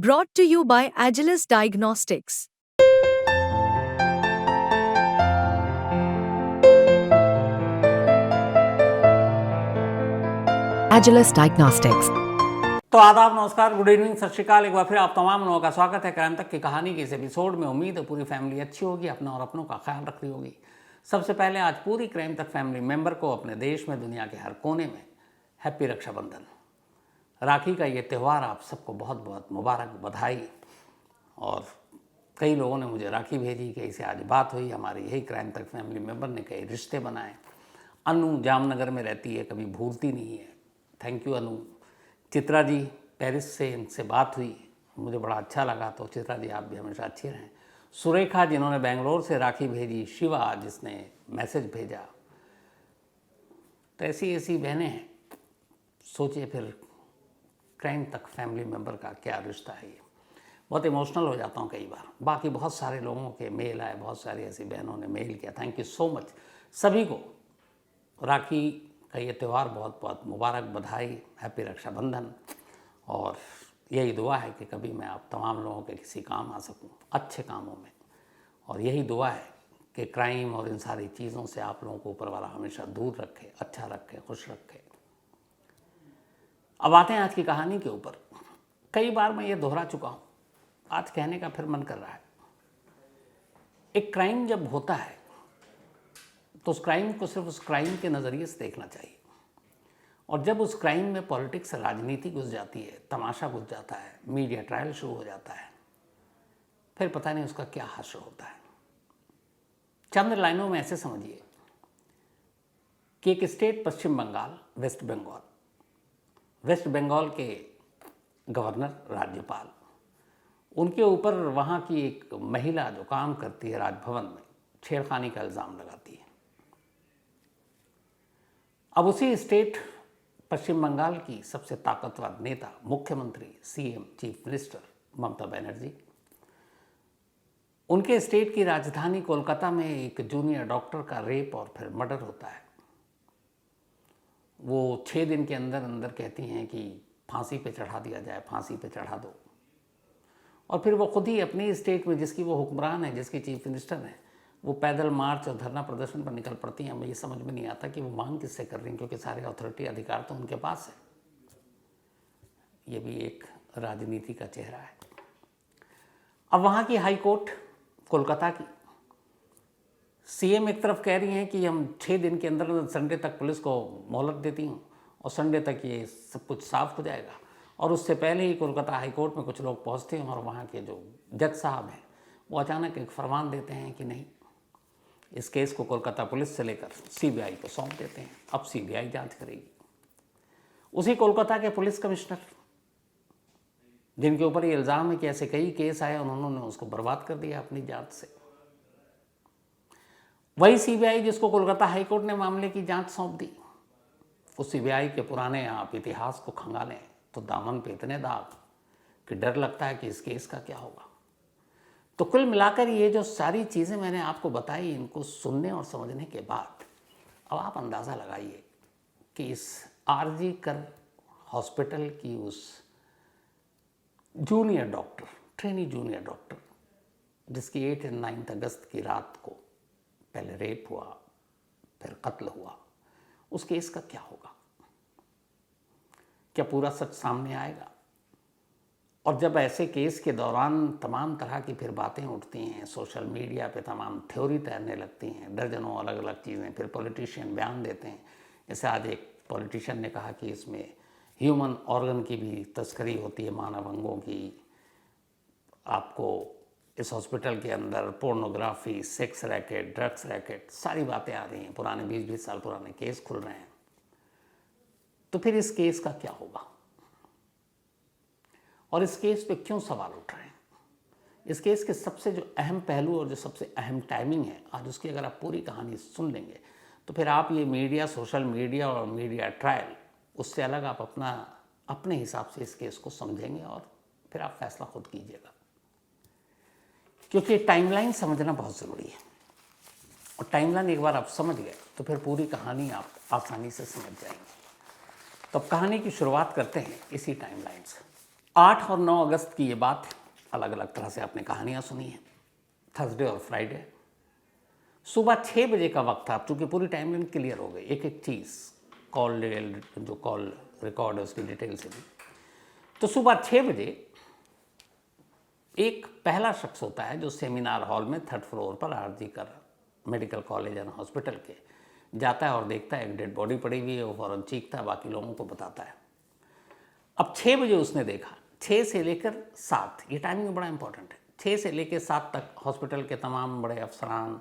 Brought to you by Agilus Diagnostics. Agilus Diagnostics. तो आदाब, नमस्कार, गुड इवनिंग, सत श्रीकाल। एक बार फिर आप तमाम लोगों का स्वागत है क्राइम तक की कहानी के इस एपिसोड में। उम्मीद है पूरी फैमिली अच्छी होगी, अपना और अपनों का ख्याल रख रही होगी। सबसे पहले आज पूरी क्राइम तक फैमिली मेंबर को अपने देश में, दुनिया के हर कोने में हैप्पी रक्षाबंधन। राखी का ये त्यौहार आप सबको बहुत बहुत मुबारक, बधाई। और कई लोगों ने मुझे राखी भेजी, कई से आज बात हुई, हमारी यही क्राइम तक फैमिली मेंबर ने कई रिश्ते बनाए। अनु जामनगर में रहती है, कभी भूलती नहीं है। Thank you Anu. Chitra ji Paris से, इनसे बात हुई, मुझे बड़ा अच्छा लगा। तो चित्रा जी आप भी हमेशा अच्छी रहें। सुरेखा जिन्होंने बेंगलोर से राखी भेजी, शिवा जिसने मैसेज भेजा, तो ऐसी ऐसी बहनें हैं। सोचिए फिर क्राइम तक फैमिली मेंबर का क्या रिश्ता है। ये बहुत इमोशनल हो जाता हूँ कई बार। बाकी बहुत सारे लोगों के मेल आए, बहुत सारी ऐसी बहनों ने मेल किया। थैंक यू सो मच सभी को। राखी का ये त्यौहार बहुत बहुत मुबारक, बधाई, हैप्पी रक्षाबंधन। और यही दुआ है कि कभी मैं आप तमाम लोगों के किसी काम आ सकूं, अच्छे कामों में। और यही दुआ है कि क्राइम और इन सारी चीज़ों से आप लोगों को ऊपर वाला हमेशा दूर रखे, अच्छा रखे, खुश रखे। अब आते हैं आज की कहानी के ऊपर। कई बार मैं ये दोहरा चुका हूँ, आज कहने का फिर मन कर रहा है। एक क्राइम जब होता है तो उस क्राइम को सिर्फ उस क्राइम के नज़रिए से देखना चाहिए। और जब उस क्राइम में पॉलिटिक्स, राजनीति घुस जाती है, तमाशा घुस जाता है, मीडिया ट्रायल शुरू हो जाता है, फिर पता नहीं उसका क्या हश्र होता है। चंद लाइनों में ऐसे समझिए कि एक स्टेट पश्चिम बंगाल, वेस्ट बंगाल के गवर्नर, राज्यपाल, उनके ऊपर वहाँ की एक महिला जो काम करती है राजभवन में, छेड़खानी का इल्ज़ाम लगाती है। अब उसी स्टेट पश्चिम बंगाल की सबसे ताकतवर नेता, मुख्यमंत्री, CM, chief minister Mamata Banerjee, उनके स्टेट की राजधानी कोलकाता में एक जूनियर डॉक्टर का रेप और फिर मर्डर होता है। वो 6 दिन के अंदर अंदर कहती हैं कि फांसी पे चढ़ा दिया जाए, फांसी पे चढ़ा दो। और फिर वो खुद ही अपनी स्टेट में, जिसकी वो हुक्मरान है, जिसकी चीफ मिनिस्टर हैं, वो पैदल मार्च और धरना प्रदर्शन पर निकल पड़ती हैं। मुझे समझ में नहीं आता कि वो मांग किससे कर रही हैं, क्योंकि सारे अथॉरिटी, अधिकार तो उनके पास है। ये भी एक राजनीति का चेहरा है। अब वहाँ की हाई कोर्ट कोलकाता की, सीएम एक तरफ कह रही हैं कि हम 6 दिन के अंदर संडे तक पुलिस को मोहलत देती हूँ और संडे तक ये सब कुछ साफ हो जाएगा। और उससे पहले ही कोलकाता हाई कोर्ट में कुछ लोग पहुँचते हैं और वहाँ के जो जज साहब हैं वो अचानक एक फरमान देते हैं कि नहीं, इस केस को कोलकाता पुलिस से लेकर सीबीआई को सौंप देते हैं। अब सीबीआई जांच करेगी। उसी कोलकाता के पुलिस कमिश्नर, जिनके ऊपर ये इल्ज़ाम है कि ऐसे कई केस आए, उन्होंने उसको बर्बाद कर दिया अपनी जांच से। वही सीबीआई जिसको कोलकाता हाईकोर्ट ने मामले की जांच सौंप दी, उस सीबीआई के पुराने आप इतिहास को खंगालें तो दामन पे इतने दाग कि डर लगता है कि इस केस का क्या होगा। तो कुल मिलाकर ये जो सारी चीज़ें मैंने आपको बताई, इनको सुनने और समझने के बाद अब आप अंदाज़ा लगाइए कि इस आरजी कर हॉस्पिटल की उस junior doctor, trainee junior doctor, जिसकी 8 और 9 अगस्त की रात को पहले रेप हुआ, फिर कत्ल हुआ, उस केस का क्या होगा? क्या पूरा सच सामने आएगा? और जब ऐसे केस के दौरान तमाम तरह की फिर बातें उठती हैं, सोशल मीडिया पे तमाम थ्योरी तैरने लगती हैं, दर्जनों अलग अलग चीज़ें, फिर पॉलिटिशियन बयान देते हैं। जैसे आज एक पॉलिटिशियन ने कहा कि इसमें ह्यूमन ऑर्गन की भी तस्करी होती है, मानव अंगों की। आपको इस हॉस्पिटल के अंदर pornography, sex racket, drugs racket, सारी बातें आ रही हैं। पुराने 20-20 साल पुराने केस खुल रहे हैं। तो फिर इस केस का क्या होगा और इस केस पे क्यों सवाल उठ रहे हैं? इस केस के सबसे जो अहम पहलू और जो सबसे अहम टाइमिंग है, आज उसकी अगर आप पूरी कहानी सुन लेंगे तो फिर आप ये मीडिया, सोशल मीडिया और मीडिया ट्रायल, उससे अलग आप अपने हिसाब से इस केस को समझेंगे और फिर आप फैसला खुद कीजिएगा। क्योंकि टाइमलाइन समझना बहुत ज़रूरी है। और टाइमलाइन एक बार आप समझ गए तो फिर पूरी कहानी आप आसानी से समझ जाएंगे। तो अब कहानी की शुरुआत करते हैं इसी टाइमलाइन से। 8 और 9 अगस्त की ये बात है। अलग अलग तरह से आपने कहानियाँ सुनी हैं। थर्सडे और फ्राइडे सुबह 6 बजे का वक्त था। अब चूँकि पूरी टाइमलाइन क्लियर हो गई, एक एक चीज़ कॉल जो कॉल रिकॉर्ड है उसकी डिटेल से भी। तो सुबह 6 बजे एक पहला शख्स होता है जो सेमिनार हॉल में 3rd फ्लोर पर आरजी कर मेडिकल कॉलेज एंड हॉस्पिटल के जाता है और देखता है एक डेड बॉडी पड़ी हुई है। वो फ़ौरन चीखता है, बाकी लोगों को बताता है। अब 6 बजे उसने देखा, 6 से लेकर 7, ये टाइमिंग बड़ा इंपॉर्टेंट है। 6 से लेकर 7 तक हॉस्पिटल के तमाम बड़े अफसरान,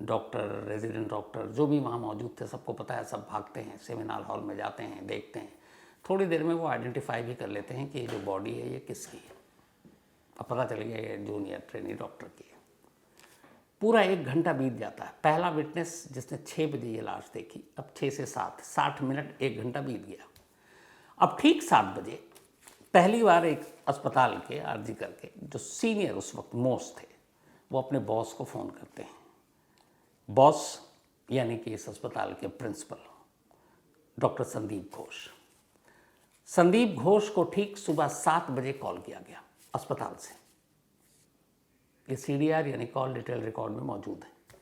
डॉक्टर, रेजिडेंट डॉक्टर जो भी वहाँ मौजूद थे, सबको पता है, सब भागते हैं, सेमिनार हॉल में जाते हैं, देखते हैं। थोड़ी देर में वो आइडेंटिफाई भी कर लेते हैं कि ये जो बॉडी है ये किसकी है। अब पता चल गया ये जूनियर ट्रेनी डॉक्टर की है। पूरा 1 घंटा बीत जाता है। पहला विटनेस जिसने 6 बजे ये लाश देखी, अब 6 से 7, 60 मिनट, 1 घंटा बीत गया। अब ठीक 7 बजे पहली बार एक अस्पताल के आरजी करके जो सीनियर उस वक्त मोस्ट थे, वो अपने बॉस को फ़ोन करते हैं। बॉस यानी कि इस अस्पताल के प्रिंसिपल डॉक्टर संदीप घोष। संदीप घोष को ठीक सुबह 7 बजे कॉल किया गया अस्पताल से। ये CDR यानी कॉल डिटेल रिकॉर्ड में मौजूद है।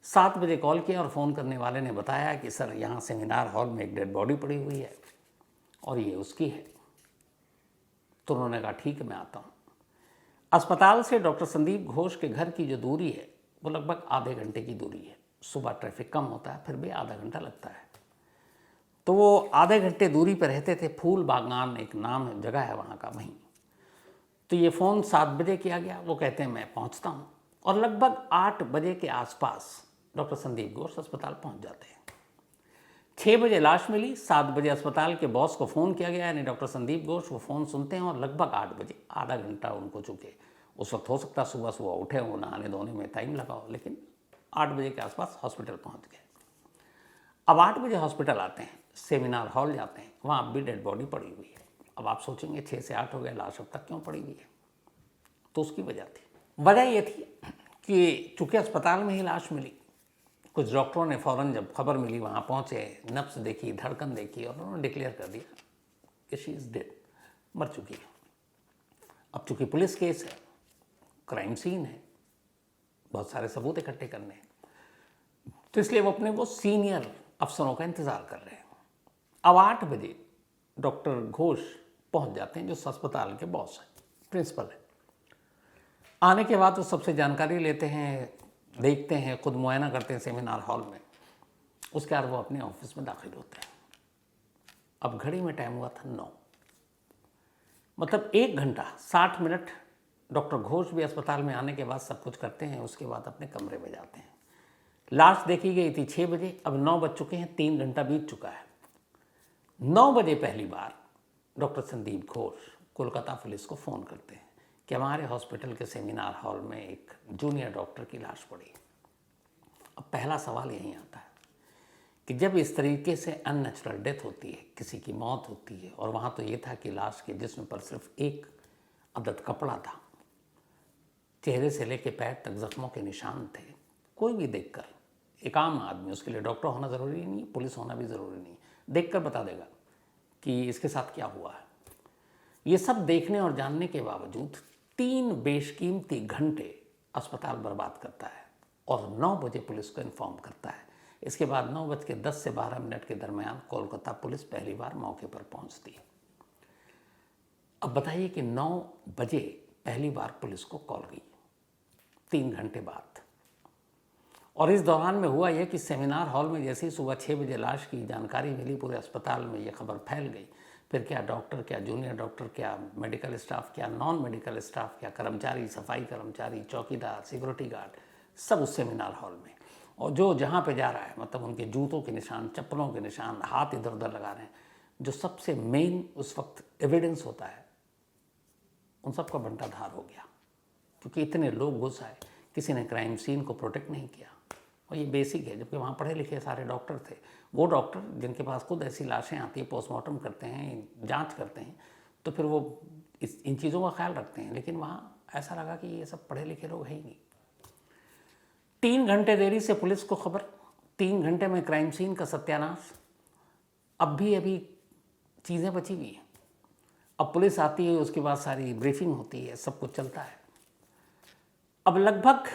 7 बजे कॉल किया और फ़ोन करने वाले ने बताया कि सर यहाँ सेमिनार हॉल में एक डेड बॉडी पड़ी हुई है और ये उसकी है। तो उन्होंने कहा ठीक है, मैं आता हूँ। अस्पताल से डॉक्टर संदीप घोष के घर की जो दूरी है वो लगभग आधे घंटे की दूरी है। सुबह ट्रैफिक कम होता है, फिर भी आधा घंटा लगता है। तो वो आधे घंटे दूरी पर रहते थे। फूल बागान एक नाम है, जगह है वहाँ का, वहीं। तो ये फ़ोन 7 बजे किया गया। वो कहते हैं मैं पहुँचता हूँ, और लगभग 8 बजे के आसपास डॉक्टर संदीप घोष अस्पताल पहुँच जाते हैं। 6 बजे लाश मिली, 7 बजे अस्पताल के बॉस को फ़ोन किया गया यानी डॉक्टर संदीप घोष। वो फ़ोन सुनते हैं और लगभग 8 बजे, आधा घंटा उनको चुके। उस वक्त हो सकता सुबह सुबह उठे हो, नहाने धोने में टाइम लगा हो, लेकिन 8 बजे के आसपास हॉस्पिटल पहुंच गए। अब 8 बजे हॉस्पिटल आते हैं, सेमिनार हॉल जाते हैं, वहाँ अब भी डेड बॉडी पड़ी हुई है। अब आप सोचेंगे 6 से 8 हो गया, लाश अब तक क्यों पड़ी हुई है? तो उसकी वजह थी। वजह ये थी कि चूँकि अस्पताल में ही लाश मिली, कुछ डॉक्टरों ने फ़ौरन जब खबर मिली वहाँ पहुँचे, नब्ज़ देखी, धड़कन देखी, और उन्होंने डिक्लेयर कर दिया कि शी इज़ डेड, मर चुकी है। अब चूँकि पुलिस केस है, क्राइम सीन है, बहुत सारे सबूत इकट्ठे करने हैं, तो इसलिए वो अपने वो सीनियर अफसरों का इंतज़ार कर रहे हैं। अब 8 बजे डॉक्टर घोष पहुँच जाते हैं, जो अस्पताल के बॉस हैं, प्रिंसिपल है। आने के बाद वो सबसे जानकारी लेते हैं, देखते हैं, खुद मुआयना करते हैं सेमिनार हॉल में। उसके बाद वो अपने ऑफिस में दाखिल होते हैं। अब घड़ी में टाइम हुआ था 9, मतलब 1 घंटा 60 मिनट डॉक्टर घोष भी अस्पताल में आने के बाद सब कुछ करते हैं। उसके बाद अपने कमरे में जाते हैं। लाश देखी गई थी 6 बजे, अब 9 बज चुके हैं, 3 घंटा बीत चुका है। 9 बजे पहली बार डॉक्टर संदीप घोष कोलकाता पुलिस को फ़ोन करते हैं कि हमारे हॉस्पिटल के सेमिनार हॉल में एक जूनियर डॉक्टर की लाश पड़ी। अब पहला सवाल यही आता है कि जब इस तरीके से अननेचुरल डेथ होती है, किसी की मौत होती है, और वहाँ तो ये था कि लाश के जिस्म पर सिर्फ एक अदद कपड़ा था, चेहरे से लेकर पैर तक जख्मों के निशान थे। कोई भी देखकर, एक आम आदमी, उसके लिए डॉक्टर होना ज़रूरी नहीं, पुलिस होना भी ज़रूरी नहीं, देखकर बता देगा कि इसके साथ क्या हुआ है। ये सब देखने और जानने के बावजूद 3 बेशकीमती घंटे अस्पताल बर्बाद करता है और 9 बजे पुलिस को इन्फॉर्म करता है। इसके बाद 9:10 से 12 मिनट के दरमियान कोलकाता पुलिस पहली बार मौके पर पहुंचती है। अब बताइए कि 9 बजे पहली बार पुलिस को कॉल गई, 3 घंटे बाद। और इस दौरान में हुआ यह कि सेमिनार हॉल में जैसे ही सुबह 6 बजे लाश की जानकारी मिली, पूरे अस्पताल में ये खबर फैल गई। फिर क्या डॉक्टर, क्या जूनियर डॉक्टर, क्या मेडिकल स्टाफ, क्या नॉन मेडिकल स्टाफ, क्या कर्मचारी, सफाई कर्मचारी, चौकीदार, सिक्योरिटी गार्ड, सब उस सेमिनार हॉल में। और जो जहाँ पे जा रहा है, मतलब उनके जूतों के निशान, चप्पलों के निशान, हाथ इधर उधर लगा रहे हैं, जो सबसे मेन उस वक्त एविडेंस होता है, उन सब का बंटाधार हो गया। क्योंकि इतने लोग घुस आए, किसी ने क्राइम सीन को प्रोटेक्ट नहीं किया। और ये बेसिक है, जबकि वहाँ पढ़े लिखे सारे डॉक्टर थे। वो डॉक्टर जिनके पास खुद ऐसी लाशें आती हैं, पोस्टमार्टम करते हैं, जांच करते हैं, तो फिर वो इन चीज़ों का ख्याल रखते हैं। लेकिन वहाँ ऐसा लगा कि ये सब पढ़े लिखे लोग हैं ही नहीं। 3 घंटे देरी से पुलिस को खबर, 3 घंटे में क्राइम सीन का सत्यानाश। अब भी अभी चीज़ें बची हुई हैं। अब पुलिस आती है, उसके बाद सारी ब्रीफिंग होती है, सब कुछ चलता है। अब लगभग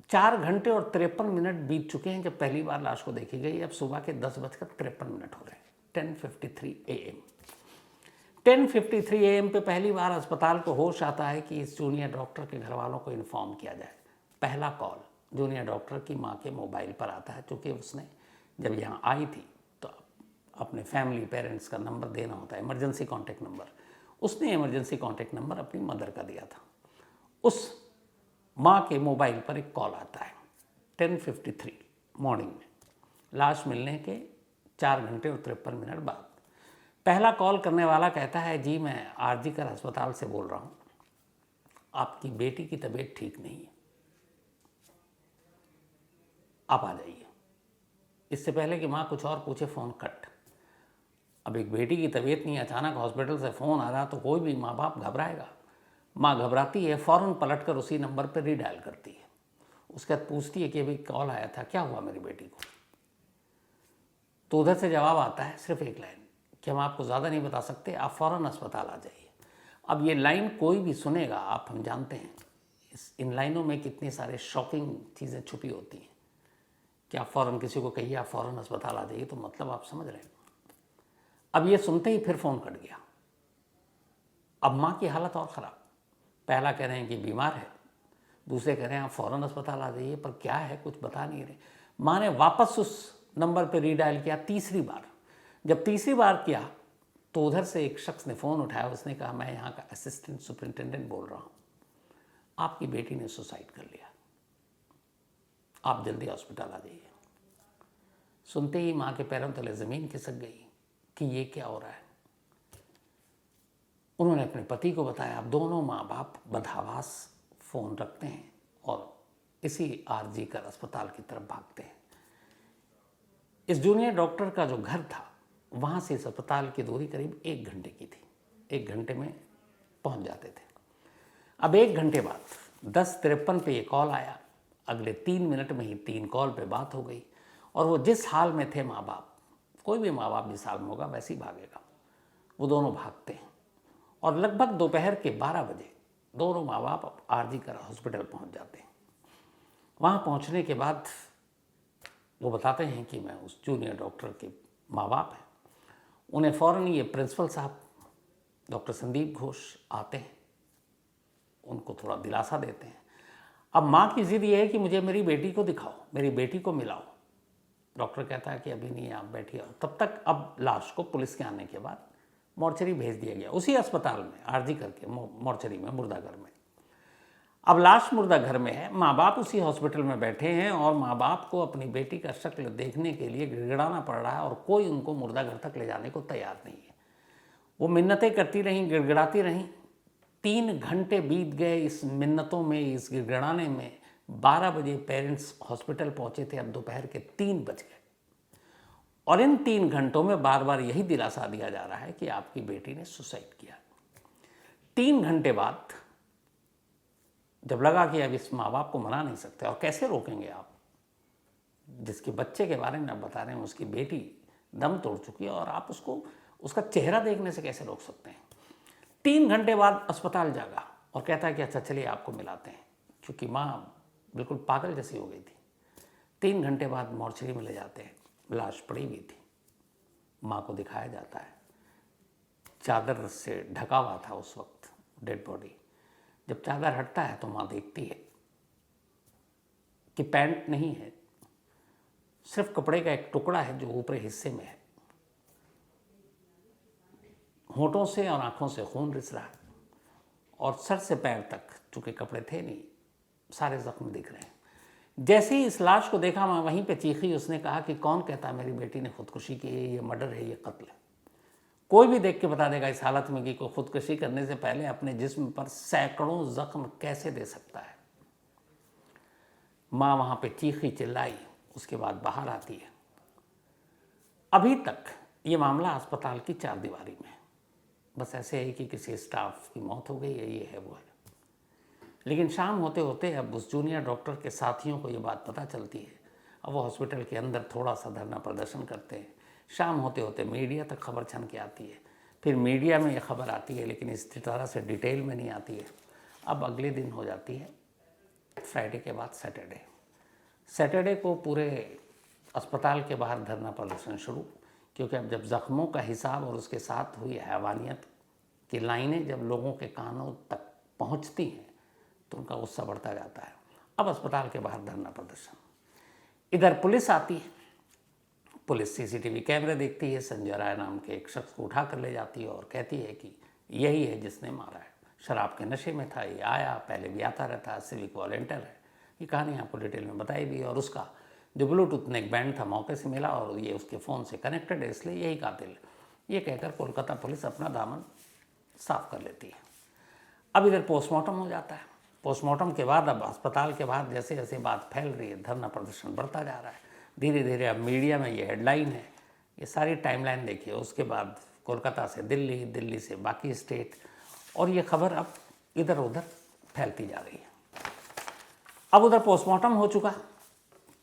4 घंटे और 53 मिनट बीत चुके हैं जब पहली बार लाश को देखी गई। अब सुबह के 10:53 हो रहे हैं, 10:53 AM। 10:53 AM पे पहली बार अस्पताल को होश आता है कि इस जूनियर डॉक्टर के घर वालों को इन्फॉर्म किया जाए। पहला कॉल जूनियर डॉक्टर की माँ के मोबाइल पर आता है, क्योंकि उसने जब यहाँ आई थी तो अपने फैमिली पेरेंट्स का नंबर देना होता है, इमरजेंसी कॉन्टैक्ट नंबर। उसने इमरजेंसी कॉन्टैक्ट नंबर अपनी मदर का दिया था। उस माँ के मोबाइल पर एक कॉल आता है 10:53 मॉर्निंग में, लाश मिलने के 4 घंटे और 53 मिनट बाद। पहला कॉल करने वाला कहता है, जी मैं आरजी कर अस्पताल से बोल रहा हूँ, आपकी बेटी की तबीयत ठीक नहीं है, आप आ जाइए। इससे पहले कि माँ कुछ और पूछे, फ़ोन कट। अब एक बेटी की तबीयत नहीं, अचानक हॉस्पिटल से फ़ोन आ रहा तो कोई भी माँ बाप घबराएगा। माँ घबराती है, फ़ौरन पलटकर उसी नंबर पर रीडायल करती है। उसके बाद पूछती है कि अभी कॉल आया था, क्या हुआ मेरी बेटी को? तो उधर से जवाब आता है सिर्फ एक लाइन कि हम आपको ज़्यादा नहीं बता सकते, आप फ़ौरन अस्पताल आ जाइए। अब ये लाइन कोई भी सुनेगा, आप हम जानते हैं इन लाइनों में कितनी सारे शॉकिंग चीज़ें छुपी होती हैं कि आप फ़ौरन किसी को कहिए आप फ़ौरन अस्पताल आ जाइए, तो मतलब आप समझ रहे हैं। अब ये सुनते ही फिर फ़ोन कट गया। अब माँ की हालत और ख़राब। पहला कह रहे हैं कि बीमार है, दूसरे कह रहे हैं आप फ़ौरन अस्पताल आ जाइए, पर क्या है कुछ बता नहीं रहे। माँ ने वापस उस नंबर पर रीडायल किया तीसरी बार। जब तीसरी बार किया तो उधर से एक शख्स ने फ़ोन उठाया, उसने कहा मैं यहाँ का असिस्टेंट सुपरिटेंडेंट बोल रहा हूँ, आपकी बेटी ने सुसाइड कर लिया, आप जल्दी हॉस्पिटल आ जाइए। सुनते ही माँ के पैरों तले ज़मीन खिसक गई कि ये क्या हो रहा है। उन्होंने अपने पति को बताया। अब दोनों माँ बाप बदहवास फ़ोन रखते हैं और इसी आरजी कर अस्पताल की तरफ भागते हैं। इस जूनियर डॉक्टर का जो घर था, वहाँ से इस अस्पताल की दूरी करीब 1 घंटे की थी। 1 घंटे में पहुँच जाते थे। अब 1 घंटे बाद 10:53 पे ये कॉल आया। अगले 3 मिनट में ही 3 कॉल पे बात हो गई। और वो जिस हाल में थे माँ बाप, कोई भी माँ बाप जिस हाल में होगा वैसे ही भागेगा, वो दोनों भागते हैं। और लगभग दोपहर के 12 बजे दोनों माँ बाप आरजी कर हॉस्पिटल पहुँच जाते हैं। वहाँ पहुँचने के बाद वो बताते हैं कि मैं उस जूनियर डॉक्टर के माँ बाप हैं। उन्हें फ़ौरन ये प्रिंसिपल साहब डॉक्टर संदीप घोष आते हैं, उनको थोड़ा दिलासा देते हैं। अब माँ की ज़िद ये है कि मुझे मेरी बेटी को दिखाओ, मेरी बेटी को मिलाओ। डॉक्टर कहता है कि अभी नहीं, आप बैठिए। तब तक अब लाश को पुलिस के आने के बाद मॉर्चरी भेज दिया गया, उसी अस्पताल में आरजी करके मॉर्चरी में, मुर्दाघर में। अब लाश मुर्दाघर में है, माँ बाप उसी हॉस्पिटल में बैठे हैं और माँ बाप को अपनी बेटी का शक्ल देखने के लिए गिड़गिड़ाना पड़ रहा है और कोई उनको मुर्दाघर तक ले जाने को तैयार नहीं है। वो मिन्नतें करती रहीं, गिड़गिड़ाती रहीं। 3 घंटे बीत गए इस मिन्नतों में, इस गिड़गिड़ाने में। 12 बजे पेरेंट्स हॉस्पिटल पहुंचे थे। अब दोपहर के 3 बज गए और इन 3 घंटों में बार बार यही दिलासा दिया जा रहा है कि आपकी बेटी ने सुसाइड किया। 3 घंटे बाद जब लगा कि अब इस माँ बाप को मना नहीं सकते, और कैसे रोकेंगे आप, जिसके बच्चे के बारे में आप बता रहे हैं उसकी बेटी दम तोड़ चुकी है और आप उसको उसका चेहरा देखने से कैसे रोक सकते हैं। 3 घंटे बाद अस्पताल जागा और कहता है कि अच्छा चलिए आपको मिलाते हैं, क्योंकि माँ बिल्कुल पागल जैसी हो गई थी। 3 घंटे बाद मॉर्चरी में ले जाते हैं, लाश पड़ी हुई थी। माँ को दिखाया जाता है, चादर से ढका हुआ था उस वक्त डेड बॉडी। जब चादर हटता है तो माँ देखती है कि पैंट नहीं है, सिर्फ कपड़े का एक टुकड़ा है जो ऊपरी हिस्से में है। होठों से और आंखों से खून रिस रहा है और सर से पैर तक, चूँकि कपड़े थे नहीं, सारे जख्म दिख रहे हैं। जैसे ही इस लाश को देखा माँ वहीं पे चीखी। उसने कहा कि कौन कहता है मेरी बेटी ने खुदकुशी की है, ये मर्डर है, ये कत्ल है। कोई भी देख के बता देगा इस हालत में कि कोई खुदकुशी करने से पहले अपने जिस्म पर सैकड़ों जख्म कैसे दे सकता है। माँ वहाँ पे चीखी चिल्लाई, उसके बाद बाहर आती है। अभी तक ये मामला अस्पताल की 4 दीवारी में है। बस ऐसे है कि किसी स्टाफ की मौत हो गई है, ये है वो है। लेकिन शाम होते होते अब उस जूनियर डॉक्टर के साथियों को ये बात पता चलती है। अब वो हॉस्पिटल के अंदर थोड़ा सा धरना प्रदर्शन करते हैं। शाम होते होते मीडिया तक खबर छन के आती है। फिर मीडिया में ये खबर आती है, लेकिन इस तरह से डिटेल में नहीं आती है। अब अगले दिन हो जाती है फ्राइडे के बाद सैटरडे। सैटरडे को पूरे अस्पताल के बाहर धरना प्रदर्शन शुरू, क्योंकि अब जब ज़ख्मों का हिसाब और उसके साथ हुई हैवानियत की लाइनें जब लोगों के कानों तक पहुंचती हैं तो उनका गुस्सा बढ़ता जाता है। अब अस्पताल के बाहर धरना प्रदर्शन। इधर पुलिस आती है, पुलिस सीसीटीवी कैमरे देखती है, संजय राय नाम के एक शख्स को उठा कर ले जाती है और कहती है कि यही है जिसने मारा है, शराब के नशे में था, ये आया, पहले भी आता रहता है, सिविक वॉलेंटियर है। ये कहानी आपको डिटेल में बताई भी, और उसका जो ब्लूटूथ नेक बैंड था मौके से मिला और ये उसके फ़ोन से कनेक्टेड है, इसलिए यही कातिल है। ये कहकर कोलकाता पुलिस अपना दामन साफ कर लेती है। अब इधर पोस्टमार्टम हो जाता है। पोस्टमार्टम के बाद अब अस्पताल के बाद जैसे जैसे बात फैल रही है, धरना प्रदर्शन बढ़ता जा रहा है। धीरे धीरे अब मीडिया में ये हेडलाइन है, ये सारी टाइमलाइन देखिए। उसके बाद कोलकाता से दिल्ली, दिल्ली से बाकी स्टेट, और ये खबर अब इधर उधर फैलती जा रही है। अब उधर पोस्टमार्टम हो चुका,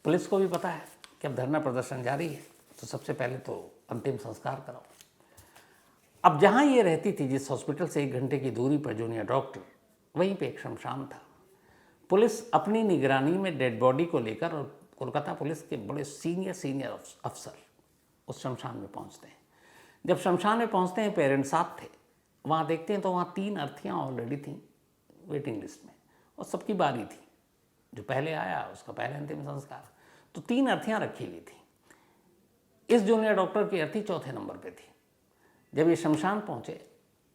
पुलिस को भी पता है कि अब धरना प्रदर्शन जारी है, तो सबसे पहले तो अंतिम संस्कार कराओ। अब जहाँ ये रहती थी, जिस हॉस्पिटल से 1 घंटे की दूरी पर जूनियर डॉक्टर, वहीं पे एक शमशान था। पुलिस अपनी निगरानी में डेड बॉडी को लेकर, और कोलकाता पुलिस के बड़े सीनियर अफसर उस शमशान में पहुंचते हैं। जब शमशान में पहुंचते हैं, पेरेंट्स साथ थे, वहाँ देखते हैं तो वहाँ 3 अर्थियाँ ऑलरेडी थीं वेटिंग लिस्ट में, और सबकी बारी थी। जो पहले आया उसका पहले अंतिम संस्कार, तो 3 अर्थियाँ रखी हुई थी। इस जूनियर डॉक्टर की अर्थी 4थे नंबर पे थी। जब ये शमशान पहुँचे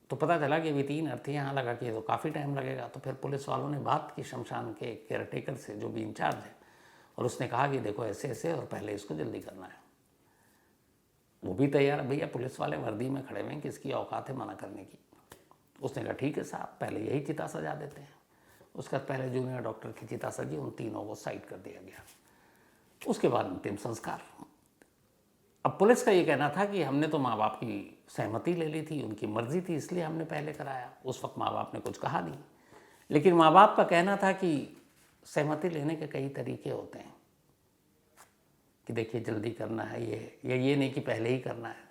तो पता चला कि अभी 3 अर्थियाँ यहाँ लगा के तो काफ़ी टाइम लगेगा। तो फिर पुलिस वालों ने बात की शमशान के केयरटेकर से, जो भी इंचार्ज है, और उसने कहा कि देखो ऐसे ऐसे, और पहले इसको जल्दी करना है। वो भी तैयार, भैया पुलिस वाले वर्दी में खड़े हुए हैं, किसकी औकात है मना करने की। उसने कहा ठीक है साहब, पहले यही चिता सजा देते हैं। उसका पहले जूनियर डॉक्टर की चिता सजी, उन तीनों को साइड कर दिया गया। उसके बाद अंतिम संस्कार। अब पुलिस का ये कहना था कि हमने तो माँ बाप की सहमति ले ली थी, उनकी मर्जी थी, इसलिए हमने पहले कराया। उस वक्त माँ बाप ने कुछ कहा नहीं, लेकिन माँ बाप का कहना था कि सहमति लेने के कई तरीके होते हैं, कि देखिए जल्दी करना है ये नहीं कि पहले ही करना है।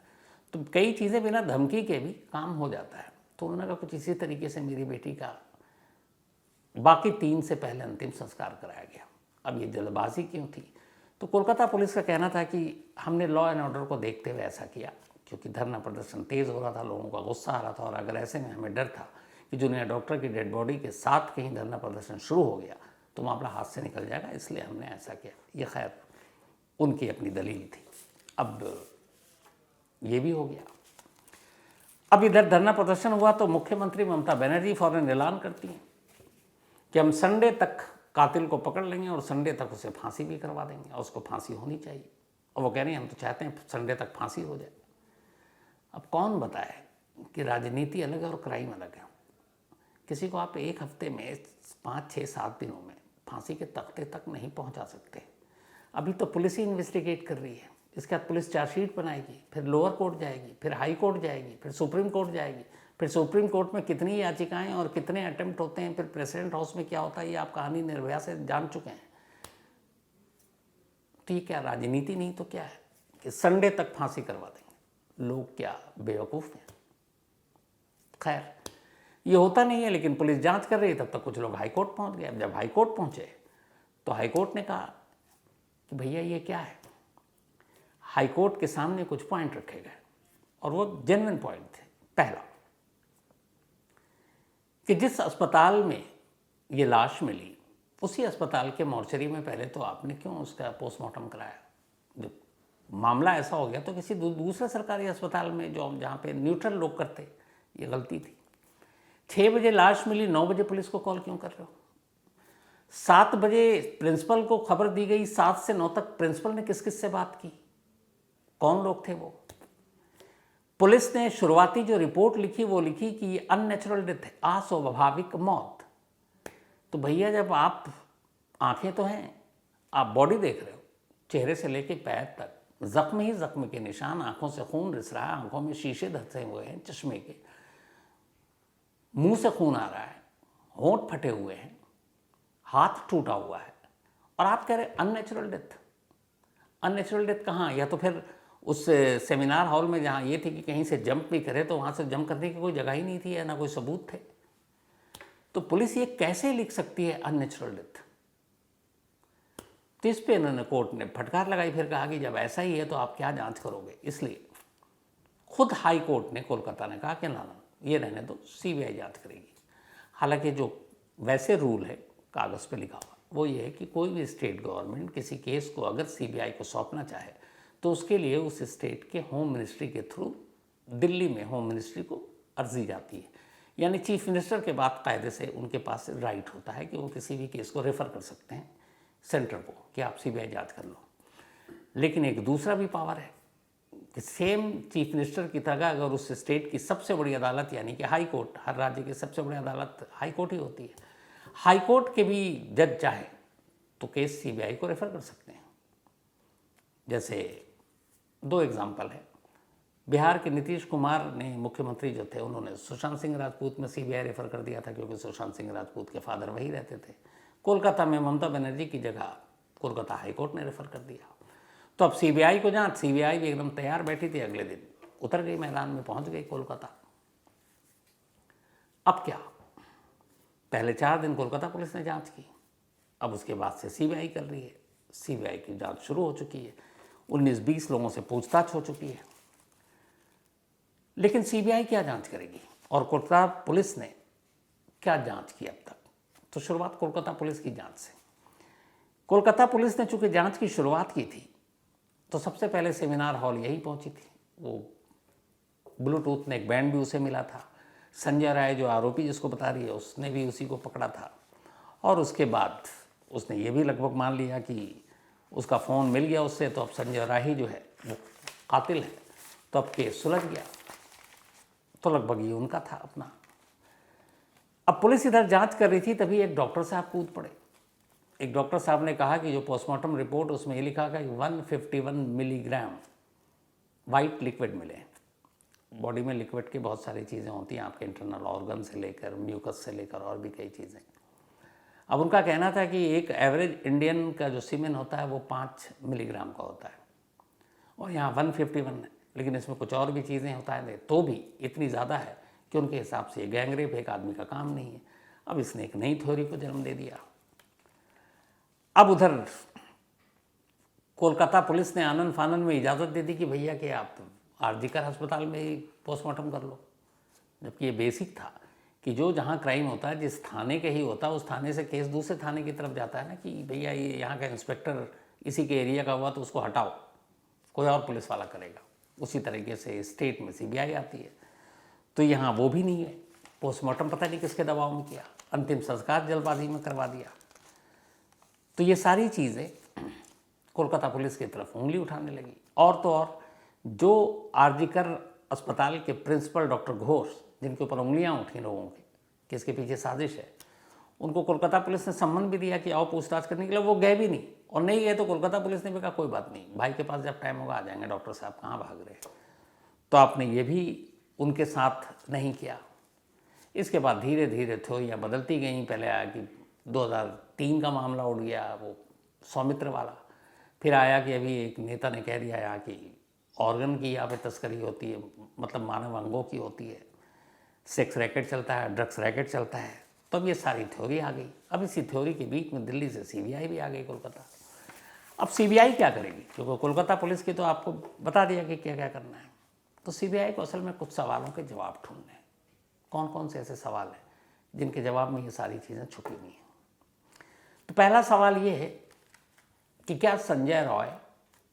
तो कई चीज़ें बिना धमकी के भी काम हो जाता है। तो उन्होंने कहा कुछ इसी तरीके से मेरी बेटी का बाकी 3 से पहले अंतिम संस्कार कराया गया। अब ये जल्दबाजी क्यों थी? तो कोलकाता पुलिस का कहना था कि हमने लॉ एंड ऑर्डर को देखते हुए ऐसा किया, क्योंकि धरना प्रदर्शन तेज़ हो रहा था, लोगों का गुस्सा आ रहा था, और अगर ऐसे में हमें डर था कि जूनियर डॉक्टर की डेड बॉडी के साथ कहीं धरना प्रदर्शन शुरू हो गया तो मामला हाथ से निकल जाएगा, इसलिए हमने ऐसा किया। ये खैर उनकी अपनी दलील थी। अब ये भी हो गया। अब इधर धरना प्रदर्शन हुआ तो मुख्यमंत्री ममता बनर्जी फौरन ऐलान करती हैं कि हम संडे तक कातिल को पकड़ लेंगे और संडे तक उसे फांसी भी करवा देंगे, और उसको फांसी होनी चाहिए। और वो कह रही हैं हम तो चाहते हैं संडे तक फांसी हो जाए। अब कौन बताए कि राजनीति अलग है और क्राइम अलग है। किसी को आप 1 हफ्ते में 5, 6, 7 दिनों में फांसी के तख्ते तक नहीं पहुंचा सकते। अभी तो पुलिस ही इन्वेस्टिगेट कर रही है, इसके बाद पुलिस चार्जशीट बनाएगी, फिर लोअर कोर्ट जाएगी, फिर हाई कोर्ट जाएगी, फिर सुप्रीम कोर्ट जाएगी, फिर सुप्रीम कोर्ट में कितनी याचिकाएं और कितने अटेम्प्ट होते हैं, फिर प्रेसिडेंट हाउस में क्या होता है, ये आप कहानी निर्भया से जान चुके हैं। तो ये क्या राजनीति नहीं तो क्या है कि संडे तक फांसी करवा देंगे। लोग क्या बेवकूफ़ हैं? खैर ये होता नहीं है, लेकिन पुलिस जांच कर रही है। तब तक कुछ लोग हाई कोर्ट पहुँच गए। अब जब हाई कोर्ट पहुँचे तो हाई कोर्ट ने कहा कि भैया ये क्या है। हाई कोर्ट के सामने कुछ पॉइंट रखे गए और वो जेन्युइन पॉइंट थे। पहला कि जिस अस्पताल में ये लाश मिली उसी अस्पताल के मॉर्चरी में पहले तो आपने क्यों उसका पोस्टमार्टम कराया। जब मामला ऐसा हो गया तो किसी दूसरे सरकारी अस्पताल में जो जहाँ पे न्यूट्रल लोग करते, ये गलती थी। 6 बजे लाश मिली, 9 बजे पुलिस को कॉल क्यों कर रहे हो? 7 बजे प्रिंसिपल को खबर दी गई, 7 से 9 तक प्रिंसिपल ने किस किस से बात की, कौन लोग थे वो? पुलिस ने शुरुआती जो रिपोर्ट लिखी वो लिखी कि ये अननेचुरल डेथ है, अस्वाभाविक मौत। तो भैया जब आप आंखें तो हैं, आप बॉडी देख रहे हो, चेहरे से लेके पैर तक जख्म ही जख्म के निशान, आंखों से खून रिस रहा है, आंखों में शीशे धंसे हुए हैं चश्मे के, मुंह से खून आ रहा है, होंठ फटे हुए हैं, हाथ टूटा हुआ है, और आप कह रहे अननेचुरल डेथ। अननेचुरल डेथ कहाँ? या तो फिर उस सेमिनार हॉल में जहाँ ये थी कि कहीं से जंप भी करे तो वहाँ से जंप करने की कोई जगह ही नहीं थी या ना कोई सबूत थे। तो पुलिस ये कैसे लिख सकती है अननेचुरल डेथ? तो इस पे इन्होंने कोर्ट ने फटकार लगाई, फिर कहा कि जब ऐसा ही है तो आप क्या जांच करोगे। इसलिए खुद हाई कोर्ट ने, कोलकाता ने कहा कि ना ये रहने दो, सीबीआई जांच करेगी। हालांकि जो वैसे रूल है कागज़ पे लिखा हुआ वो ये है कि कोई भी स्टेट गवर्नमेंट किसी केस को अगर सीबीआई को सौंपना चाहे तो उसके लिए उस स्टेट के होम मिनिस्ट्री के थ्रू दिल्ली में होम मिनिस्ट्री को अर्जी जाती है, यानी चीफ मिनिस्टर के बाद कायदे से उनके पास राइट होता है कि वो किसी भी केस को रेफ़र कर सकते हैं सेंटर को कि आप सीबीआई जांच कर लो। लेकिन एक दूसरा भी पावर है कि सेम चीफ मिनिस्टर की तरह अगर उस स्टेट की सबसे बड़ी अदालत यानी कि हाई कोर्ट, हर राज्य की सबसे बड़ी अदालत हाई कोर्ट ही होती है, हाई कोर्ट के भी जज चाहे तो केस सीबीआई को रेफ़र कर सकते हैं। जैसे 2 एग्जाम्पल है। बिहार के नीतीश कुमार ने, मुख्यमंत्री जो थे, उन्होंने सुशांत सिंह राजपूत में सीबीआई रेफ़र कर दिया था क्योंकि सुशांत सिंह राजपूत के फादर वही रहते थे। कोलकाता में ममता बनर्जी की जगह कोलकाता हाई कोर्ट ने रेफ़र कर दिया। तो अब सीबीआई को जांच, सीबीआई भी एकदम तैयार बैठी थी, अगले दिन उतर गई मैदान में, पहुंच गई कोलकाता। अब क्या, पहले 4 दिन कोलकाता पुलिस ने जांच की, अब उसके बाद से सीबीआई कर रही है। सीबीआई की जांच शुरू हो चुकी है, 19-20 लोगों से पूछताछ हो चुकी है। लेकिन सीबीआई क्या जांच करेगी और कोलकाता पुलिस ने क्या जांच की अब तक? तो शुरुआत कोलकाता पुलिस की जांच से। कोलकाता पुलिस ने चूंकि जांच की शुरुआत की थी तो सबसे पहले सेमिनार हॉल यही पहुंची थी। वो ब्लूटूथ में एक बैंड भी उसे मिला था। संजय राय जो आरोपी जिसको बता रही है उसने भी उसी को पकड़ा था। और उसके बाद उसने ये भी लगभग मान लिया कि उसका फ़ोन मिल गया उससे, तो अब संजय राय ही जो है वो कातिल है, तो अब केस सुलझ गया। तो लगभग ये उनका था अपना। अब पुलिस इधर जांच कर रही थी, तभी एक डॉक्टर साहब कूद पड़े। एक डॉक्टर साहब ने कहा कि जो पोस्टमार्टम रिपोर्ट उसमें ये लिखा था कि 151 मिलीग्राम वाइट लिक्विड मिले। बॉडी में लिक्विड की बहुत सारी चीज़ें होती हैं, आपके इंटरनल ऑर्गन से लेकर म्यूकस से लेकर और भी कई चीज़ें। अब उनका कहना था कि एक एवरेज इंडियन का जो सीमेन होता है वो 5 मिलीग्राम का होता है और यहाँ 151 है, लेकिन इसमें कुछ और भी चीज़ें होता है तो भी इतनी ज़्यादा है कि उनके हिसाब से गैंगरेप एक आदमी का काम नहीं है। अब इसने एक नई थ्योरी को जन्म दे दिया। अब उधर कोलकाता पुलिस ने आनन फानन में इजाज़त दे दी कि भैया कि आप आरजीकर अस्पताल में ही पोस्टमार्टम कर लो, जबकि ये बेसिक था कि जो जहाँ क्राइम होता है जिस थाने के ही होता है उस थाने से केस दूसरे थाने की तरफ जाता है ना, कि भैया ये यहाँ का इंस्पेक्टर इसी के एरिया का हुआ तो उसको हटाओ, कोई और पुलिस वाला करेगा। उसी तरीके से स्टेट में सीबीआई आती है। तो यहाँ वो भी नहीं है। पोस्टमार्टम पता नहीं किसके दबाव में किया, अंतिम संस्कार जल्दबाजी में करवा दिया। तो ये सारी चीज़ें कोलकाता पुलिस की तरफ उंगली उठाने लगी। और तो और जो आरजीकर अस्पताल के प्रिंसिपल डॉक्टर घोष, जिनके ऊपर उंगलियां उठी लोगों की कि इसके पीछे साजिश है, उनको कोलकाता पुलिस ने सम्मन भी दिया कि आओ पूछताछ करने के लिए। वो गए भी नहीं, और नहीं गए तो कोलकाता पुलिस ने भी कहा कोई बात नहीं, भाई के पास जब टाइम होगा आ जाएंगे, डॉक्टर साहब कहाँ भाग रहे। तो आपने ये भी उनके साथ नहीं किया। इसके बाद धीरे धीरे थ्योरियाँ बदलती गईं। पहले आया कि 2003 का मामला उठ गया, वो सौमित्र वाला। फिर आया कि अभी एक नेता ने कह दिया यहाँ कि ऑर्गन की यहाँ पे तस्करी होती है, मतलब मानव अंगों की होती है, सेक्स रैकेट चलता है, ड्रग्स रैकेट चलता है। तो अब ये सारी थ्योरी आ गई। अब इसी थ्योरी के बीच में दिल्ली से सीबीआई भी आ गई कोलकाता। अब सीबीआई क्या करेगी, क्योंकि कोलकाता पुलिस की तो आपको बता दिया कि क्या क्या करना है। तो सीबीआई को असल में कुछ सवालों के जवाब ढूंढने हैं। कौन कौन से ऐसे सवाल हैं जिनके जवाब में ये सारी चीज़ें छुपी हुई हैं। तो पहला सवाल ये है कि क्या संजय रॉय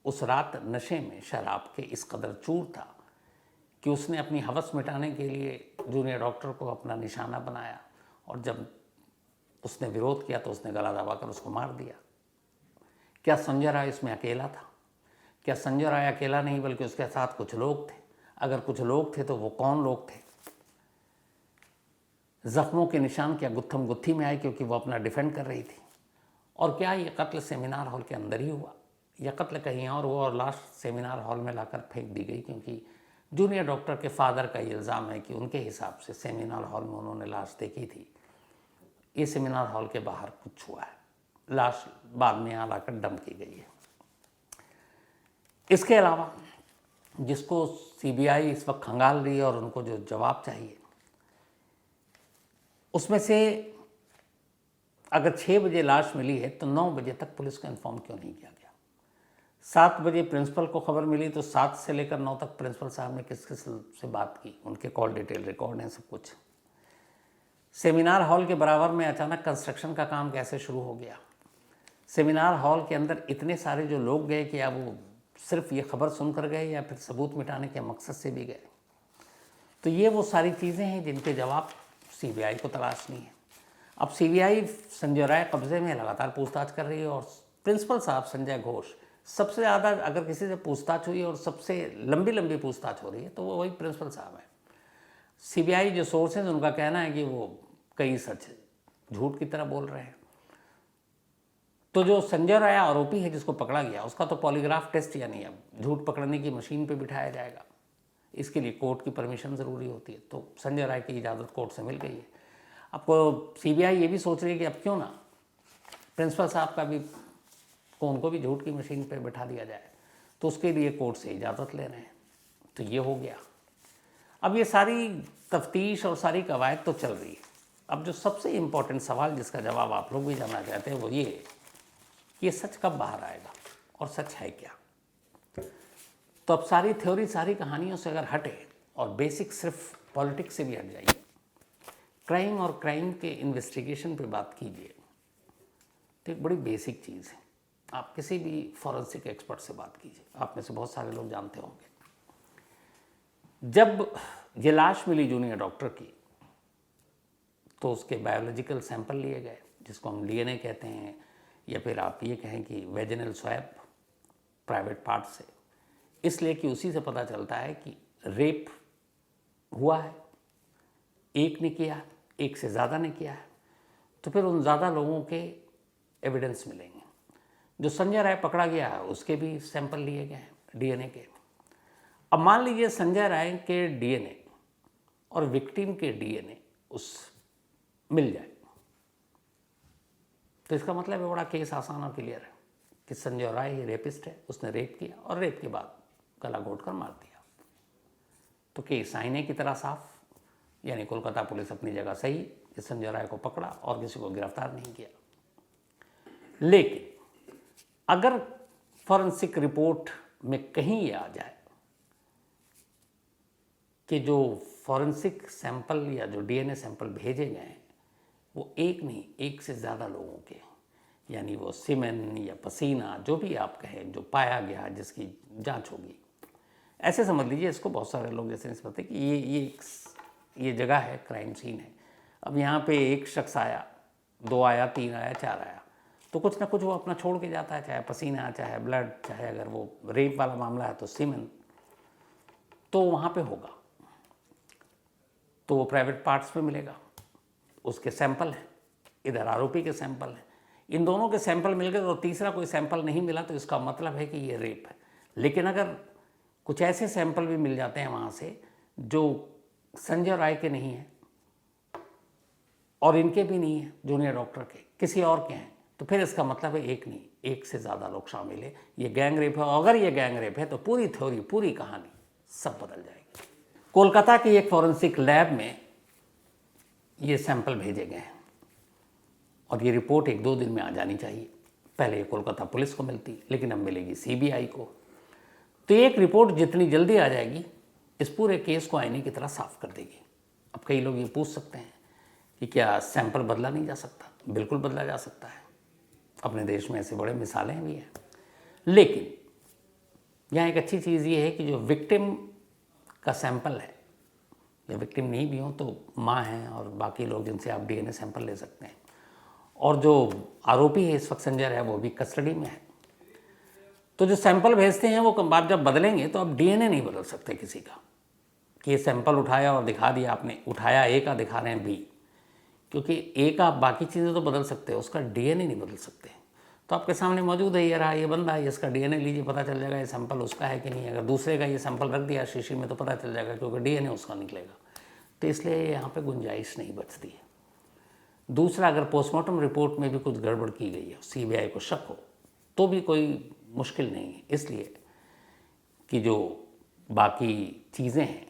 उस रात नशे में शराब के इस कदर चूर था कि उसने अपनी हवस मिटाने के लिए जूनियर डॉक्टर को अपना निशाना बनाया, और जब उसने विरोध किया तो उसने गला दबाकर उसको मार दिया। क्या संजय राय इसमें अकेला था? क्या संजय राय अकेला नहीं बल्कि उसके साथ कुछ लोग थे? अगर कुछ लोग थे तो वो कौन लोग थे? जख्मों के निशान क्या गुत्थम गुत्थी में आए क्योंकि वो अपना डिफेंड कर रही थी? और क्या ये कत्ल सेमिनार हॉल के अंदर ही हुआ या कत्ल कहीं और हुआ और लाश सेमिनार हॉल में लाकर फेंक दी गई? क्योंकि जूनियर डॉक्टर के फादर का ये इल्ज़ाम है कि उनके हिसाब से सेमिनार हॉल में उन्होंने लाश देखी थी, ये सेमिनार हॉल के बाहर कुछ हुआ है, लाश बाद में यहाँ लाकर डंप की गई है। इसके अलावा जिसको सीबीआई इस वक्त खंगाल रही है और उनको जो जवाब चाहिए, उसमें से अगर 6 बजे लाश मिली है तो 9 बजे तक पुलिस को इन्फॉर्म क्यों नहीं किया गया? 7 बजे प्रिंसिपल को खबर मिली तो 7 से लेकर 9 तक प्रिंसिपल साहब ने किस किस से बात की, उनके कॉल डिटेल रिकॉर्ड हैं, सब कुछ। सेमिनार हॉल के बराबर में अचानक कंस्ट्रक्शन का काम कैसे शुरू हो गया? सेमिनार हॉल के अंदर इतने सारे जो लोग गए कि अब वो सिर्फ ये खबर सुनकर गए या फिर सबूत मिटाने के मकसद से भी गए? तो ये वो सारी चीज़ें हैं जिनके जवाब सीबीआई को तलाशनी है। अब सीबीआई संजय राय कब्जे में लगातार पूछताछ कर रही है और प्रिंसिपल साहब संजय घोष, सबसे ज़्यादा अगर किसी से पूछताछ हुई और सबसे लंबी पूछताछ हो रही है तो वो वही प्रिंसिपल साहब है। सीबीआई जो सोर्सेज, उनका कहना है कि वो कई सच झूठ की तरह बोल रहे हैं। तो जो संजय राय आरोपी है जिसको पकड़ा गया, उसका तो पॉलीग्राफ टेस्ट यानी अब झूठ पकड़ने की मशीन पे बिठाया जाएगा। इसके लिए कोर्ट की परमिशन ज़रूरी होती है, तो संजय राय की इजाज़त कोर्ट से मिल गई है। अब सीबीआई ये भी सोच रही है कि अब क्यों ना प्रिंसिपल साहब का भी को उनको भी झूठ की मशीन पे बिठा दिया जाए, तो उसके लिए कोर्ट से इजाज़त ले रहे हैं। तो ये हो गया। अब ये सारी तफ्तीश और सारी कवायद तो चल रही है। अब जो सबसे इम्पोर्टेंट सवाल जिसका जवाब आप लोग भी जानना चाहते हैं वो ये है कि ये सच कब बाहर आएगा और सच है क्या? तो अब सारी थ्योरी, सारी कहानियों से अगर हटे और बेसिक सिर्फ पॉलिटिक्स से भी हट जाइए, क्राइम और क्राइम के इन्वेस्टिगेशन पे बात कीजिए, तो एक बड़ी बेसिक चीज़ है। आप किसी भी फॉरेंसिक एक्सपर्ट से बात कीजिए, आप में से बहुत सारे लोग जानते होंगे। जब ये लाश मिली जूनियर डॉक्टर की तो उसके बायोलॉजिकल सैंपल लिए गए, जिसको हम डीएनए कहते हैं, या फिर आप ये कहें कि वेजिनल स्वैब प्राइवेट पार्ट से, इसलिए कि उसी से पता चलता है कि रेप हुआ है, एक ने किया, एक से ज़्यादा ने किया है, तो फिर उन ज़्यादा लोगों के एविडेंस मिलेंगे। जो संजय राय पकड़ा गया है उसके भी सैंपल लिए गए हैं डीएनए के। अब मान लीजिए संजय राय के डीएनए और विक्टिम के डीएनए उस मिल जाए, तो इसका मतलब है बड़ा केस आसान और क्लियर है कि संजय राय ही रेपिस्ट है, उसने रेप किया और रेप के बाद गला घोंट कर मार दिया। तो केस आईने की तरह साफ, यानी कोलकाता पुलिस अपनी जगह सही कि संजय राय को पकड़ा और किसी को गिरफ्तार नहीं किया। लेकिन अगर फॉरेंसिक रिपोर्ट में कहीं ये आ जाए कि जो फॉरेंसिक सैंपल या जो डीएनए सैंपल भेजे गए हैं वो एक नहीं, एक से ज़्यादा लोगों के, यानी वो सीमेन या पसीना जो भी आप कहें, जो पाया गया, जिसकी जांच होगी, ऐसे समझ लीजिए इसको। बहुत सारे लोग ऐसे नहीं समझते कि ये जगह है, क्राइम सीन है। अब यहाँ पे एक शख्स आया, 2 आया, 3 आया, 4 आया, तो कुछ ना कुछ वो अपना छोड़ के जाता है, चाहे पसीना, चाहे ब्लड, चाहे अगर वो रेप वाला मामला है तो सीमेन, तो वहाँ पे होगा। तो वो प्राइवेट पार्ट्स पे मिलेगा, उसके सैंपल हैं, इधर आरोपी के सैंपल हैं, इन दोनों के सैंपल मिल गए तो तीसरा कोई सैंपल नहीं मिला तो इसका मतलब है कि ये रेप है। लेकिन अगर कुछ ऐसे सैंपल भी मिल जाते हैं वहाँ से जो संजय राय के नहीं हैं और इनके भी नहीं हैं, जूनियर डॉक्टर के, किसी और के हैं, तो फिर इसका मतलब है एक नहीं, एक से ज़्यादा लोग शामिल है, ये गैंग रेप है। और अगर ये गैंग रेप है तो पूरी थ्योरी, पूरी कहानी सब बदल जाएगी। कोलकाता की एक फॉरेंसिक लैब में ये सैंपल भेजे गए हैं और ये रिपोर्ट 1-2 दिन में आ जानी चाहिए। पहले ये कोलकाता पुलिस को मिलती, लेकिन अब मिलेगी सीबीआई को। तो एक रिपोर्ट जितनी जल्दी आ जाएगी इस पूरे केस को आईने की तरह साफ कर देगी। अब कई लोग ये पूछ सकते हैं कि क्या सैंपल बदला नहीं जा सकता? बिल्कुल बदला जा सकता है, अपने देश में ऐसे बड़े मिसालें भी हैं। लेकिन यहाँ एक अच्छी चीज़ ये है कि जो विक्टिम का सैंपल है, या विक्टिम नहीं भी हो तो माँ हैं और बाकी लोग जिनसे आप डीएनए सैंपल ले सकते हैं, और जो आरोपी है इस वक्त संजय राय, वो भी कस्टडी में है, तो जो सैंपल भेजते हैं वो आप जब बदलेंगे तो आप डीएनए नहीं बदल सकते किसी का कि ये सैंपल उठाया और दिखा दिया आपने, उठाया ए का, दिखा रहे हैं बी, क्योंकि ए का आप बाकी चीज़ें तो बदल सकते हैं, उसका डीएनए नहीं बदल सकते। तो आपके सामने मौजूद है, ये रहा, ये बंदा है, इसका डीएनए लीजिए, पता चल जाएगा ये सैंपल उसका है कि नहीं। अगर दूसरे का ये सैंपल रख दिया शीशी में तो पता चल जाएगा, क्योंकि डीएनए उसका निकलेगा। तो इसलिए यहाँ पे गुंजाइश नहीं बचती है। दूसरा, अगर पोस्टमार्टम रिपोर्ट में भी कुछ गड़बड़ की गई है, सीबीआई को शक हो, तो भी कोई मुश्किल नहीं है, इसलिए कि जो बाकी चीज़ें हैं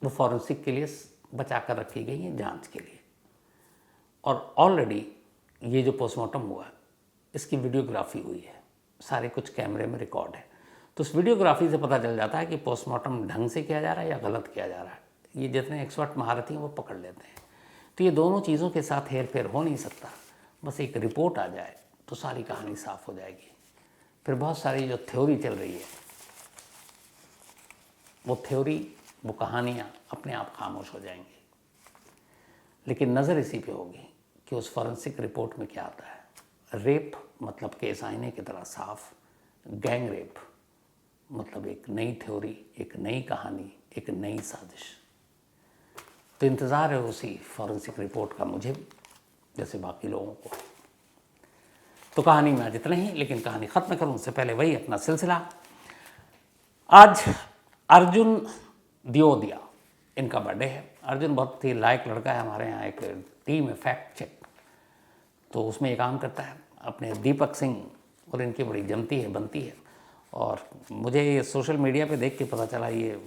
वो फॉरेंसिक के लिए बचा कर रखी गई हैं जांच के लिए। और ऑलरेडी ये जो पोस्टमार्टम हुआ इसकी वीडियोग्राफी हुई है, सारे कुछ कैमरे में रिकॉर्ड है। तो उस वीडियोग्राफी से पता चल जाता है कि पोस्टमार्टम ढंग से किया जा रहा है या गलत किया जा रहा है। ये जितने एक्सपर्ट महारथी हैं वो पकड़ लेते हैं। तो ये दोनों चीज़ों के साथ हेर फेर हो नहीं सकता। बस एक रिपोर्ट आ जाए तो सारी कहानी साफ हो जाएगी। फिर बहुत सारी जो थ्योरी चल रही है वो थ्योरी, वो कहानियाँ अपने आप खामोश हो जाएंगी। लेकिन नज़र इसी पे होगी कि उस फॉरेंसिक रिपोर्ट में क्या आता है। रेप मतलब केस आईने की तरह साफ, गैंग रेप मतलब एक नई थ्योरी, एक नई कहानी, एक नई साजिश। तो इंतज़ार है उसी फॉरेंसिक रिपोर्ट का मुझे जैसे बाकी लोगों को। तो कहानी में आज इतना ही, लेकिन कहानी ख़त्म करूँ उससे पहले वही अपना सिलसिला। आज अर्जुन दियोदिया इनका बर्थडे है। अर्जुन बहुत ही लायक लड़का है। हमारे यहाँ एक टीम है फैक्ट चेक, तो उसमें ये काम करता है। अपने दीपक सिंह और इनकी बड़ी जमती है, बनती है। और मुझे ये सोशल मीडिया पे देख के पता चला ये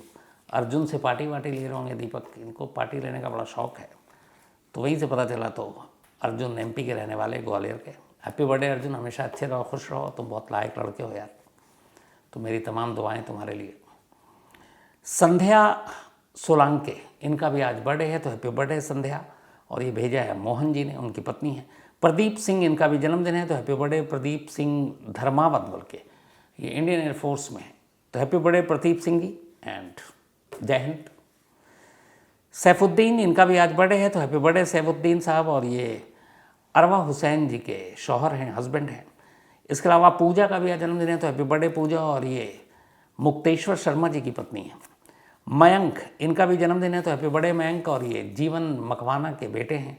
अर्जुन से पार्टी वार्टी ले रहे होंगे दीपक, इनको पार्टी लेने का बड़ा शौक़ है। तो वहीं से पता चला। तो अर्जुन एमपी के रहने वाले, ग्वालियर के। हैप्पी बर्थडे अर्जुन, हमेशा अच्छे रहो, खुश रहो, तुम बहुत लायक लड़के हो यार। तो मेरी तमाम दुआएं तुम्हारे लिए। संध्या सोलंके इनका भी आज बर्थडे है, तो हैप्पी बर्थडे संध्या। और ये भेजा है मोहन जी ने, उनकी पत्नी है। प्रदीप सिंह इनका भी जन्मदिन है, तो हैप्पी बर्थडे प्रदीप सिंह धर्मावत बोल के, ये इंडियन एयरफोर्स में है। तो happy birthday Pradeep Singh ji and Jai Hind. Saifuddin इनका भी आज बर्थडे है, तो हैप्पी बर्थडे सैफुद्दीन साहब। और ये अरवा हुसैन जी के शौहर हैं, हस्बैंड हैं। इसके अलावा पूजा का भी आज जन्मदिन है, तो हैप्पी बर्थडे पूजा। और ये मुक्तेश्वर शर्मा जी की पत्नी है। मयंक इनका भी जन्मदिन है, तो हैप्पी बर्थडे मयंक। और ये जीवन मकवाना के बेटे हैं।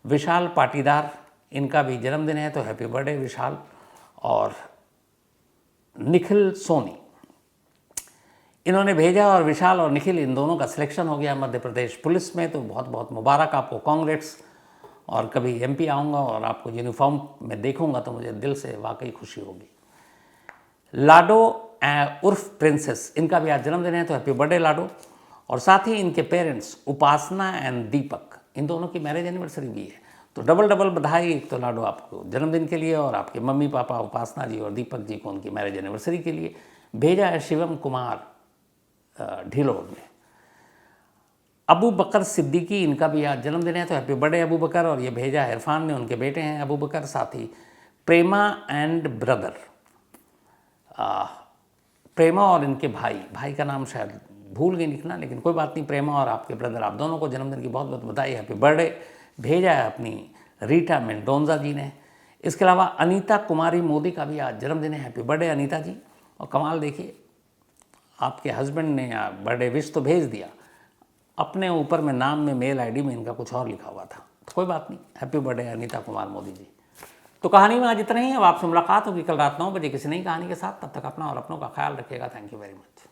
विशाल पाटीदार इनका भी जन्मदिन है, तो हैप्पी बर्थडे विशाल। और निखिल सोनी इन्होंने भेजा, और विशाल और निखिल इन दोनों का सिलेक्शन हो गया मध्य प्रदेश पुलिस में। तो बहुत बहुत मुबारक आपको, कांग्रेट्स। और कभी एमपी आऊँगा और आपको यूनिफॉर्म में देखूंगा तो मुझे दिल से वाकई खुशी होगी। लाडो उर्फ प्रिंसेस इनका भी आज जन्मदिन है, तो हैप्पी बर्थडे लाडो। और साथ ही इनके पेरेंट्स उपासना एंड दीपक, इन दोनों की मैरिज एनिवर्सरी भी है। तो डबल बधाई। एक तो लाडो आपको जन्मदिन के लिए, और आपके मम्मी पापा उपासना जी और दीपक जी को उनकी मैरिज एनिवर्सरी के लिए। भेजा है शिवम कुमार ढिलोर ने। अबू बकर सिद्दीकी इनका भी आज जन्मदिन है, तो हैप्पी बर्थडे अबू बकर। और ये भेजा है इरफान ने, उनके बेटे हैं अबू बकर। साथ ही प्रेमा एंड ब्रदर, प्रेमा और इनके भाई का नाम शायद भूल गए लिखना, लेकिन कोई बात नहीं। प्रेमा और आपके ब्रदर, आप दोनों को जन्मदिन की बहुत बहुत बधाई, हैप्पी बर्थडे। भेजा है अपनी रीटा मेंडोंजा जी ने। इसके अलावा अनीता कुमारी मोदी का भी आज जन्मदिन है, हैप्पी बर्थडे अनीता जी। और कमाल देखिए, आपके हस्बैंड ने बर्थडे विश तो भेज दिया, अपने ऊपर में नाम में मेल आईडी में इनका कुछ और लिखा हुआ था। तो कोई बात नहीं, हैप्पी बर्थडे अनीता कुमार मोदी जी। तो कहानी में आज इतना ही है। अब आपसे मुलाकात होगी कल रात 9 बजे किसी नई कहानी के साथ। तब तक अपना और अपनों का ख्याल रखिएगा। Thank you very much.